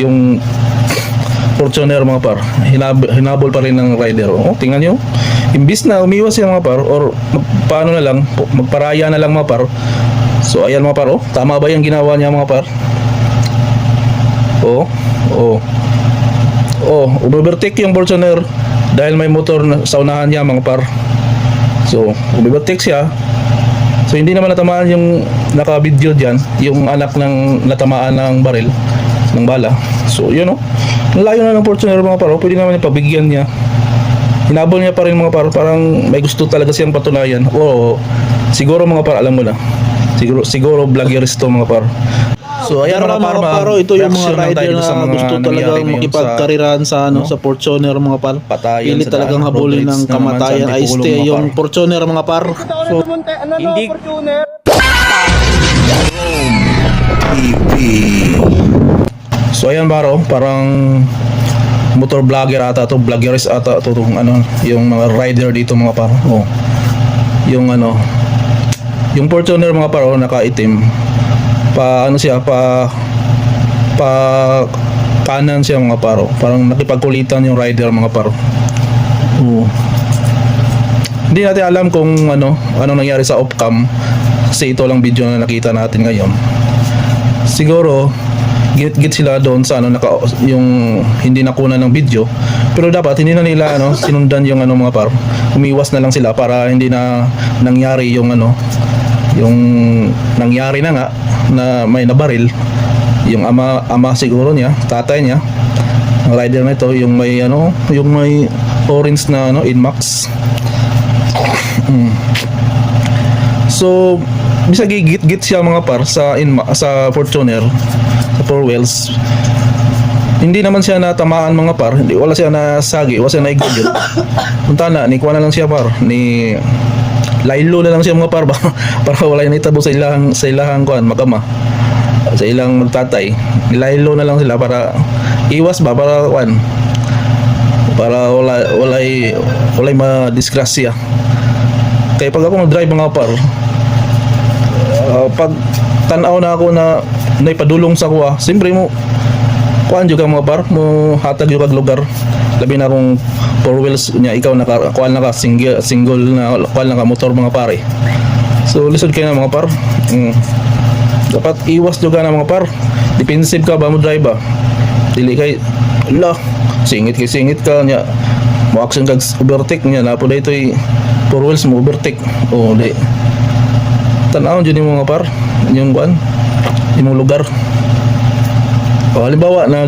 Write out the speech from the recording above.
yung Fortuner mga par, hinabol pa rin ng rider. Tingnan nyo, imbis na umiwas siya mga par, or paano na lang, magparaya na lang mga par. So ayan mga par, tama ba yung ginawa niya mga par? Umovertake yung Fortuner dahil may motor sa unahan niya mga par. So umovertake siya. So hindi naman natamaan yung naka-video diyan, yung anak ng natamaan ng baril ng bala. So yun layo na ng Fortuner mga par, pwede naman ipabigyan niya. Hinabol niya pa rin mga par, parang may gusto talaga siyang patunayan. Siguro mga par, alam mo na. Siguro vloggeries to mga par. So ayan mga par, ito yung mga rider na gusto talagang makipagkarirahan sa sa Fortuner mga par. Pili talagang habulin ng kamatayan ay stay yung Fortuner mga par. So hindi So ayan baro, parang motor vlogger ata to, vloggeries ata to, yung mga rider dito mga par. Yung yung Fortuner mga par, nakaitim. Siya pa kanan siya mga par. Parang nakipagkulitan yung rider mga par. Hindi natin alam kung anong nangyari sa off-cam, kasi ito lang video na nakita natin ngayon. Siguro git sila doon sa yung hindi nakuna ng video, pero dapat hindi na nila sinundan yung mga par. Umiwas na lang sila para hindi na nangyari yung yung nangyari na nga na may nabaril yung ama siguro niya, tatay niya, ang rider na ito, yung may yung may orange na Inmax. So bisa git siya mga par sa Fortuner, sa four wheels. Hindi naman siya natamaan mga par, wala siya nasagi, wala siya naigugil. Punta na, ni kuha na lang siya par, ni laylo na lang siya mga par para wala yung itabo sa ilahang kuan magama, sa ilang magtatay. Nilaylo na lang sila para iwas ba, para kuan, para walay madisgrasya. Kaya pag ako mag-drive mga par, pag tanaw na ako na naipadulong sa kuha, siyempre mo kuan juga mga par, mo hatag yung lugar, labi na kung four wheels niya, ikaw kuan naka single na kuan naka motor mga pare. So lisod kayo na mga par. Dapat iwas juga na mga par, defensive ka ba mo drive ba, dili kay singit ka niya, mo action kag overtake niya na po dito four wheels mo overtake. Di tanaw dyan yung mga par, yung kuan, yung lugar. Halimbawa na